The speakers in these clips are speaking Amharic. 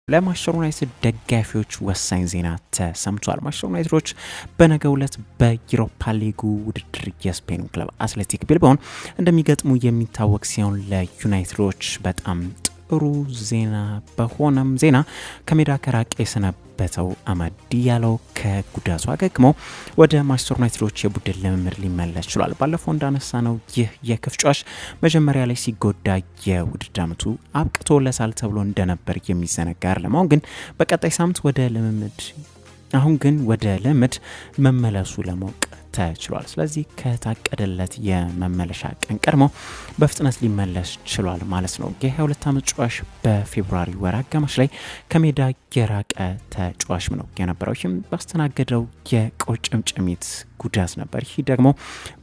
ለማንቸስተር ዩናይትድ ደጋፊዎች ወሳኝ ዜና ተሰምቷል። ማንቸስተር ዩናይትዶች በነገው ዕለት በዩሮፓ ሊጉ ውድድር የስፔኑ ክለብ አትሌቲክ ቢልባኦን እንደሚገጥሙ የሚታወቅ ሲሆን ለዩናይትዶች በጣም ጥሩ ዜና በሆነም ዜና ከሜዳ ከራቀ የሰነበተው አማድ ዲያሎ ከጉዳቱ አገግሞ ወደ ማንቸስተር ዩናይትዶች የቡድን ልምምድ ሊመለስ ችሏል። ባለፈው እንዳነሳ ነው ይህ የክፍ ጨዋታ መጀመሪያ ላይ ሲጎዳ የውድድር ዓመቱ አብቅቶለታል ተብሎ እንደነበር የሚዘነጋ አይደለም። አሁን ግን ወደ ልምምድ መመለሱ ለማወቅ ተችሏል። ስለዚህ ከታቀደለት የመመለሻ ቀን ቀድሞ በፍጥነት ሊመለስ ችሏል ማለት ነው። የ22 ዓመት ተጫዋች በፌብሩዋሪ ወር አጋማሽ ላይ ከሜዳ የራቀ ተጫዋችም ነው የነበረው። ይህም ባስተናገደው የቁርጭምጭሚት ጉዳት ነበር። ይህ ደግሞ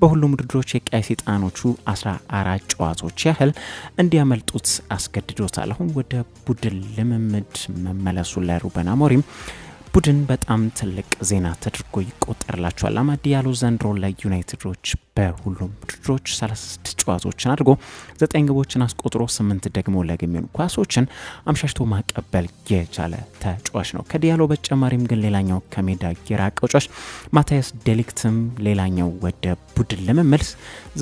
በሁሉም ውድድሮች የቀይ ሰይጣኖቹ 14 ጨዋታዎች ያህል እንዲያመልጡት አስገድዶታል። አሁን ወደ ቡድን ልምምድ መመለሱ ለሩበን አሞሪም ቡድን በጣም ትልቅ ዜና ተደርጎ ይቆጠርላቸዋል። አማድ ዲያሎ ዘንድሮ ለዩናይትዶች በሁሉም ውድድሮች 36 ጨዋታዎችን አድርጎ 9 ግቦችን አስቆጥሮ 8 ደግሞ ለግብ የሚሆኑ ኳሶችን አምሻሽቶ ማቀበል የቻለ ተጫዋች ነው። ከዲያሎ በተጨማሪም ግን ሌላኛው ከሜዳ የራቀው ተጫዋች ማቲያስ ዴሊክትም ሌላኛው ወደ ቡድን ልምምድ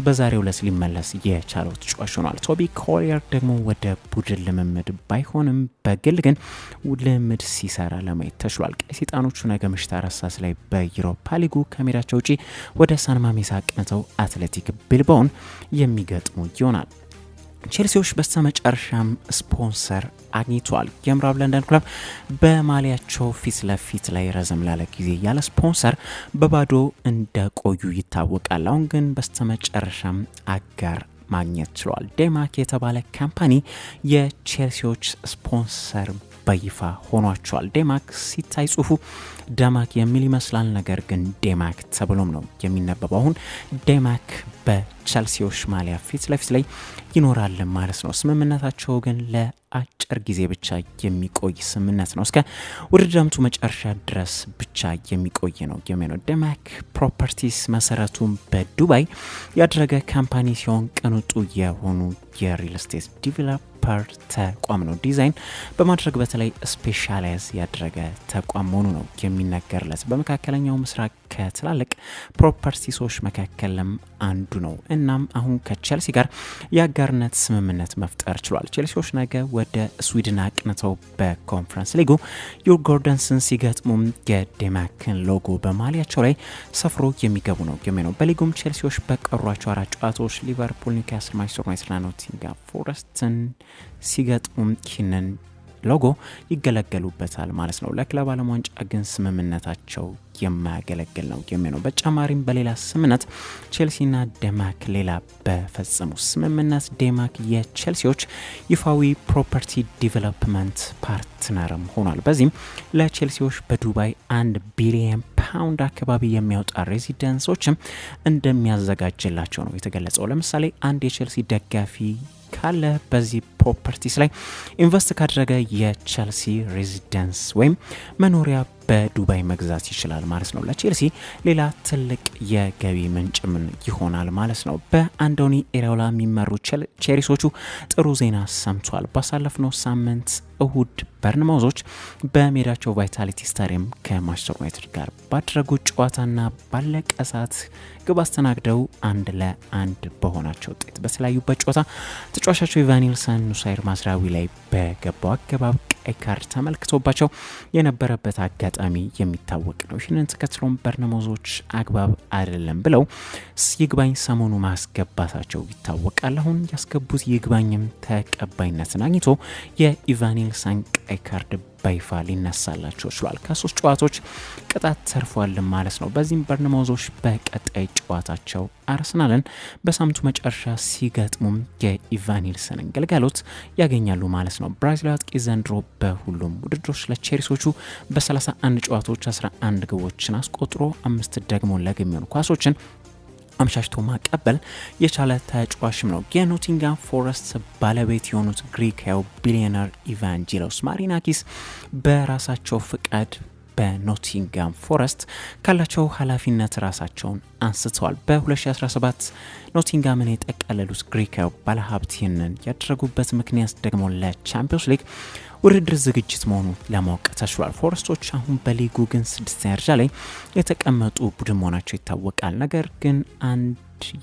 በዛሬው ዕለት ሊመለስ የቻለው ተጫዋች ሆኗል። ቶቢ ኮሊየር ደግሞ ወደ ቡድን ልምምድ ባይሆንም በግል ግን ልምምድ ሲሰራ ለማየት ተችሏል። ቀይ ሰይጣኖቹ ነገ ምሽት 4 ሰዓት ላይ በዩሮፓ ሊጉ ከሜዳቸው ውጪ ወደ ሳን ማሜስ አቅንተው አትሌቲክ ቢልባኦን የሚገጥሙ ይሆናል። ቼልሲዎች በስተመጨረሻም ስፖንሰር አግኝቷል። የምዕራብ ለንደን ክለብ በማሊያቸው ፊት ለፊት ላይ ረዘም ላለ ጊዜ ያለ ስፖንሰር በባዶ እንደቆዩ ይታወቃል። አሁን ግን በስተመጨረሻም አጋር ማግኘት ችሏል። ዴማክ የተባለ ካምፓኒ የቼልሲዎች ስፖንሰር በይፋ ሆኗቸዋል። ዴማክ ሲታይ ጽሁፉ ደማክ የሚል ይመስላል፣ ነገር ግን ዴማክ ተብሎም ነው የሚነበበው። አሁን ዴማክ በቼልሲዎች ማሊያ ፊት ለፊት ላይ ይኖራል ማለት ነው። ስምምነታቸው ግን ለአጭር ጊዜ ብቻ የሚቆይ ስምምነት ነው። እስከ ውድድር ዓመቱ መጨረሻ ድረስ ብቻ የሚቆይ ነው የሚሆነው። ዴማክ ፕሮፐርቲስ መሰረቱን በዱባይ ያደረገ ካምፓኒ ሲሆን ቅንጡ የሆኑ የሪል ስቴት ዲቨሎፐር ተቋም ነው። ዲዛይን በማድረግ በተለይ ስፔሻላይዝ ያደረገ ተቋም መሆኑ ነው የሚነገርለት። በመካከለኛው ምስራቅ ከትላልቅ ፕሮፐርቲሶች መካከልም አንዱ ነው። እናም አሁን ከቼልሲ ጋር የአጋርነት ስምምነት መፍጠር ችሏል። ቼልሲዎች ነገ ወደ ስዊድን አቅንተው በኮንፈረንስ ሊጉ ዩርጎርደንስን ሲገጥሙም የዴማክን ሎጎ በማሊያቸው ላይ ሰፍሮ የሚገቡ ነው የሚሆነው። በሊጉም ቼልሲዎች በቀሯቸው 4 ጨዋታዎች ሊቨርፑል፣ ኒውካስል፣ ማንቸስተር ዩናይትድና ኖቲንግሃም ፎረስትን ሲገጥሙም ይህንን ሎጎ ይገለገሉበታል ማለት ነው። ለክለብ ዓለም ዋንጫ ግን ስምምነታቸው የማያገለግል ነው የሚሆነው። በተጨማሪም በሌላ ስምምነት ቼልሲና ዴማክ ሌላ በፈጸሙ ስምምነት ዴማክ የቼልሲዎች ይፋዊ ፕሮፐርቲ ዲቨሎፕመንት ፓርትነርም ሆኗል። በዚህም ለቼልሲዎች በዱባይ 1 ቢሊዮን ፓውንድ አካባቢ የሚያወጣ ሬዚደንሶችም እንደሚያዘጋጅላቸው ነው የተገለጸው። ለምሳሌ አንድ የቼልሲ ደጋፊ ካለ በዚህ ፕሮፐርቲስ ላይ ኢንቨስት ካደረገ የቼልሲ ሬዚደንስ ወይም መኖሪያ በዱባይ መግዛት ይችላል ማለት ነው። ለቼልሲ ሌላ ትልቅ የገቢ ምንጭም ይሆናል ማለት ነው። በአንዶኒ ኢራኦላ የሚመሩ ቼልሲዎቹ ጥሩ ዜና ሰምቷል። ባሳለፍነው ሳምንት እሁድ በርንማውዞች በሜዳቸው ቫይታሊቲ ስታዲየም ከማንቸስተር ዩናይትድ ጋር ባደረጉት ጨዋታና ባለቀ ሰዓት ግብ አስተናግደው 1-1 በሆናቸው ውጤት በተለያዩበት ጨዋታ ተጫዋቻቸው ኢቫን ኒልሰን ኑሳይር ማዝራዊ ላይ በገባው አገባብ ቀይ ካርድ ተመልክቶባቸው የነበረበት አጋጣሚ የሚታወቅ ነው። ይህንን ተከትሎም በርንማውዞች አግባብ አይደለም ብለው ይግባኝ ሰሞኑ ማስገባታቸው ይታወቃል። አሁን ያስገቡት ይግባኝም ተቀባይነትን አግኝቶ የኢቫን ኒልሰን ቀይ ካርድ በይፋ ሊነሳላቸው ችሏል። ከ3 ጨዋታዎች ቅጣት ተርፏል ማለት ነው። በዚህም በርንማውዞች በቀጣይ ጨዋታቸው አርሰናልን በሳምንቱ መጨረሻ ሲገጥሙም የኢቫን ኒልሰንን ግልጋሎት ያገኛሉ ማለት ነው። ብራዚላዊ አጥቂ ዘንድሮ በሁሉም ውድድሮች ለቼልሲዎቹ በ31 ጨዋታዎች 11 ግቦችን አስቆጥሮ 5 ደግሞ ለግብ የሚሆኑ ኳሶችን አምሻሽቶ ማቀበል የቻለ ተጫዋችም ነው። የኖቲንግሃም ፎረስት ባለቤት የሆኑት ግሪካዊ ቢሊዮነር ኢቫንጀሎስ ማሪናኪስ በራሳቸው ፍቃድ በኖቲንጋም ፎረስት ካላቸው ኃላፊነት ራሳቸውን አንስተዋል። በ2017 ኖቲንጋምን የጠቀለሉት ግሪካዊ ባለሀብት ይህንን ያደረጉበት ምክንያት ደግሞ ለቻምፒዮንስ ሊግ ውድድር ዝግጅት መሆኑ ለማወቅ ተችሏል። ፎረስቶች አሁን በሊጉ ግን 6ኛ ደረጃ ላይ የተቀመጡ ቡድን መሆናቸው ይታወቃል። ነገር ግን አንድ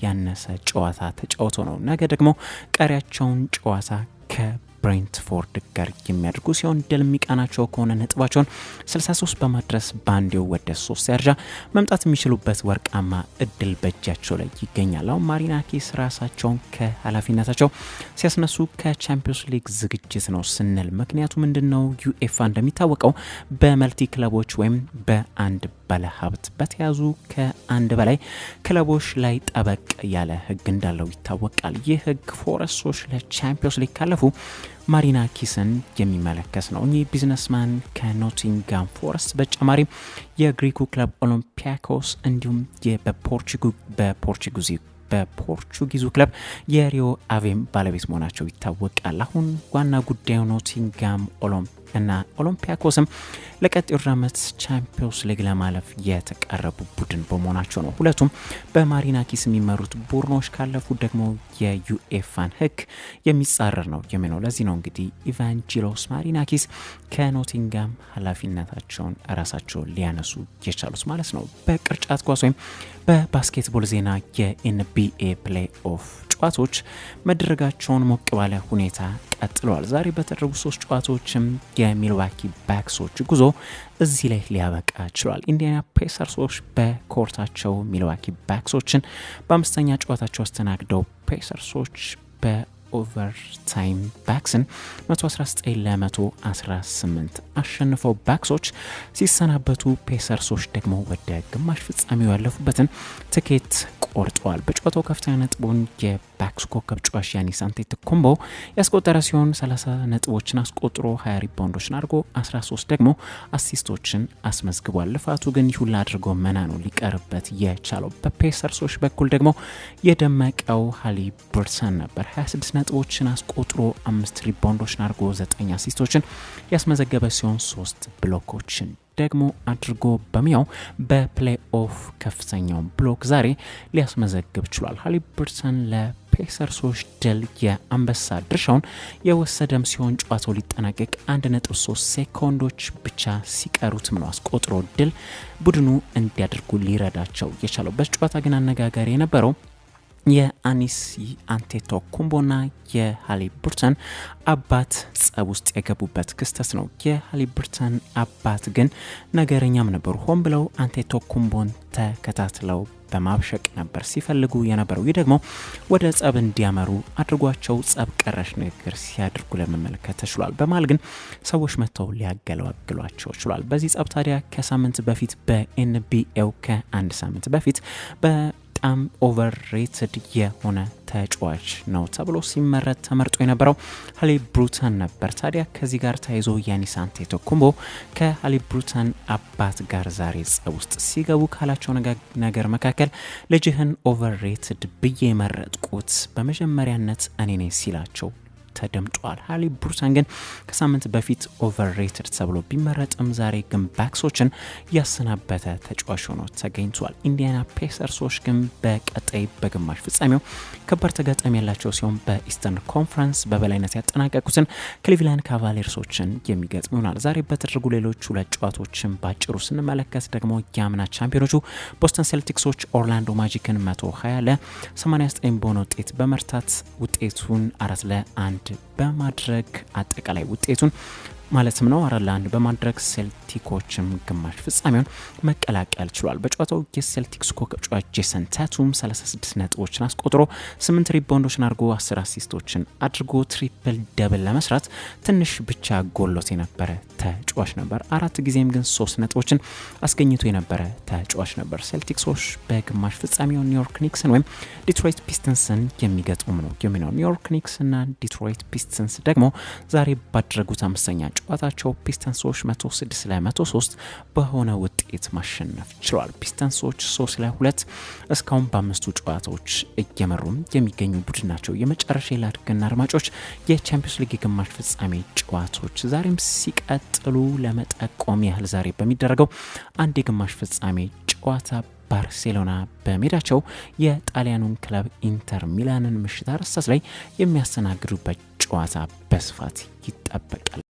ያነሰ ጨዋታ ተጫውቶ ነው ነገ ደግሞ ቀሪያቸውን ጨዋታ ከብሬንትፎርድ ጋር የሚያደርጉ ሲሆን ድል የሚቃናቸው ከሆነ ነጥባቸውን 63 በማድረስ ባንዴው ወደ 3 ደረጃ መምጣት የሚችሉበት ወርቃማ እድል በእጃቸው ላይ ይገኛል። አሁን ማሪናኪስ ራሳቸውን ከኃላፊነታቸው ሲያስነሱ ከቻምፒዮንስ ሊግ ዝግጅት ነው ስንል ምክንያቱ ምንድነው? ዩኤፋ እንደሚታወቀው በመልቲ ክለቦች ወይም በአንድ ባለሀብት በተያዙ ከአንድ በላይ ክለቦች ላይ ጠበቅ ያለ ህግ እንዳለው ይታወቃል። ይህ ህግ ፎረስቶች ለቻምፒዮንስ ሊግ ካለፉ ማሪናኪስን የሚመለከት ነው። እኚህ ቢዝነስማን ከኖቲንጋም ፎረስት በተጨማሪም የግሪኩ ክለብ ኦሎምፒያኮስ እንዲሁም በፖርቹጊዙ ክለብ የሪዮ አቬም ባለቤት መሆናቸው ይታወቃል። አሁን ዋና ጉዳዩ ኖቲንጋም እና ኦሎምፒያኮስም ለቀጣዩ ዓመት ቻምፒዮንስ ሊግ ለማለፍ የተቃረቡ ቡድን በመሆናቸው ነው። ሁለቱም በማሪናኪስ የሚመሩት ቡድኖች ካለፉ ደግሞ የዩኤፋን ህግ የሚጻረር ነው የሚሆነው። ለዚህ ነው እንግዲህ ኢቫንጀሎስ ማሪናኪስ ከኖቲንጋም ኃላፊነታቸውን ራሳቸውን ሊያነሱ የቻሉት ማለት ነው። በቅርጫት ኳስ ወይም በባስኬትቦል ዜና የኤንቢኤ ፕሌይ ኦፍ ጨዋታዎች መደረጋቸውን ሞቅ ባለ ሁኔታ ቀጥለዋል። ዛሬ በተደረጉ 3 ጨዋታዎችም የሚልዋኪ ባክሶች ጉዞ እዚህ ላይ ሊያበቃ ችሏል። ኢንዲያና ፔሰርሶች በኮርታቸው ሚልዋኪ ባክሶችን በአምስተኛ ጨዋታቸው አስተናግደው ፔሰርሶች በኦቨርታይም ባክስን 119-118 አሸንፈው ባክሶች ሲሰናበቱ ፔሰርሶች ደግሞ ወደ ግማሽ ፍጻሜው ያለፉበትን ትኬት ቆርጠዋል። በጨዋታው ከፍተኛ ነጥቡን የባክስ ኮከብ ጨዋች ያኒስ አንቴቶኩምቦ ያስቆጠረ ሲሆን 30 ነጥቦችን አስቆጥሮ 20 ሪባውንዶችን አድርጎ 13 ደግሞ አሲስቶችን አስመዝግቧል። ልፋቱ ግን ይሁን አድርጎ መና ነው ሊቀርበት የቻለው። በፔሰርሶች በኩል ደግሞ የደመቀው ሃሊበርተን ነበር። 26 ነጥቦችን አስቆጥሮ 5 ሪባውንዶችን አድርጎ 9 አሲስቶችን ያስመዘገበ ሲሆን 3 ብሎኮችን ደግሞ አድርጎ በሚያው በፕሌይ ኦፍ ከፍተኛውን ብሎክ ዛሬ ሊያስመዘግብ ችሏል። ሃሊበርተን ለፔሰርሶች ድል የአንበሳ ድርሻውን የወሰደም ሲሆን ጨዋታው ሊጠናቀቅ 1.3 ሴኮንዶች ብቻ ሲቀሩትም ነው አስቆጥሮ ድል ቡድኑ እንዲያደርጉ ሊረዳቸው የቻለው። በጨዋታ ግን አነጋጋሪ የነበረው የአኒስ አንቴቶኩምቦና የሃሊበርተን አባት ጸብ ውስጥ የገቡበት ክስተት ነው። የሃሊበርተን አባት ግን ነገረኛም ነበሩ። ሆን ብለው አንቴቶኩምቦን ተከታትለው በማብሸቅ ነበር ሲፈልጉ የነበረው። ይህ ደግሞ ወደ ጸብ እንዲያመሩ አድርጓቸው ጸብ ቀረሽ ንግግር ሲያደርጉ ለመመልከት ተችሏል። በመሃል ግን ሰዎች መጥተው ሊያገለግሏቸው ችሏል። በዚህ ጸብ ታዲያ ከሳምንት በፊት በኤንቢኤው ከአንድ ሳምንት በፊት በጣም ኦቨርሬትድ የሆነ ተጫዋች ነው ተብሎ ሲመረጥ ተመርጦ የነበረው ሃሊበርተን ነበር። ታዲያ ከዚህ ጋር ተያይዞ ያኒስ አንቴቶኩምቦ ከሃሊበርተን አባት ጋር ዛሬ ጸብ ውስጥ ሲገቡ ካላቸው ነገር መካከል ልጅህን ኦቨርሬትድ ብዬ መረጥኩት በመጀመሪያነት እኔ ነኝ ሲላቸው ተደምጧል። ሃሊበርተን ግን ከሳምንት በፊት ኦቨርሬትድ ተብሎ ቢመረጥም ዛሬ ግን ባክሶችን ያሰናበተ ተጫዋች ሆኖ ተገኝቷል። ኢንዲያና ፔሰርሶች ግን በቀጣይ በግማሽ ፍጻሜው ከባድ ተጋጣሚ ያላቸው ሲሆን በኢስተርን ኮንፈረንስ በበላይነት ያጠናቀቁትን ክሊቭላንድ ካቫሌርሶችን የሚገጥሙ ይሆናል። ዛሬ በተደረጉ ሌሎች 2 ጨዋታዎችን ባጭሩ ስንመለከት ደግሞ የአምና ቻምፒዮኖቹ ቦስተን ሴልቲክሶች ኦርላንዶ ማጂክን 120 ለ89 በሆነ ውጤት በመርታት ውጤቱን 4-1 በማድረግ አጠቃላይ ውጤቱን ማለትም ነው 4-1 በማድረግ ሴልቲኮችም ግማሽ ፍጻሜውን መቀላቀል ችሏል። በጨዋታው የሴልቲክስ ኮከብ ተጫዋች ጄሰን ታቱም 36 ነጥቦችን አስቆጥሮ 8 ሪባውንዶችን አድርጎ 10 አሲስቶችን አድርጎ ትሪፕል ደብል ለመስራት ትንሽ ብቻ ጎሎት የነበረ ተጫዋች ነበር። 4 ጊዜም ግን 3 ነጥቦችን አስገኝቶ የነበረ ተጫዋች ነበር። ሴልቲክሶች በግማሽ ፍጻሜው ኒውዮርክ ኒክስን ወይም ዲትሮይት ፒስተንስን የሚገጥሙ ነው የሚሆነው። ኒውዮርክ ኒክስ እና ዲትሮይት ፒስተንስ ደግሞ ዛሬ ባደረጉት 5ኛ ጨዋታቸው ፒስተንሶች 106-103 በሆነ ውጤት ማሸነፍ ችሏል። ፒስተንሶች 3-2 እስካሁን በ5 ጨዋታዎች እየመሩም የሚገኙ ቡድን ናቸው። የመጨረሻ ላድርግና አድማጮች የቻምፒዮንስ ሊግ ግማሽ ፍጻሜ ጨዋታዎች ዛሬም ሲቀጥሉ ለመጠቆም ያህል ዛሬ በሚደረገው አንድ የግማሽ ፍጻሜ ጨዋታ ባርሴሎና በሜዳቸው የጣሊያኑን ክለብ ኢንተር ሚላንን ምሽት 4 ሰዓት ላይ የሚያስተናግዱበት ጨዋታ በስፋት ይጠበቃል።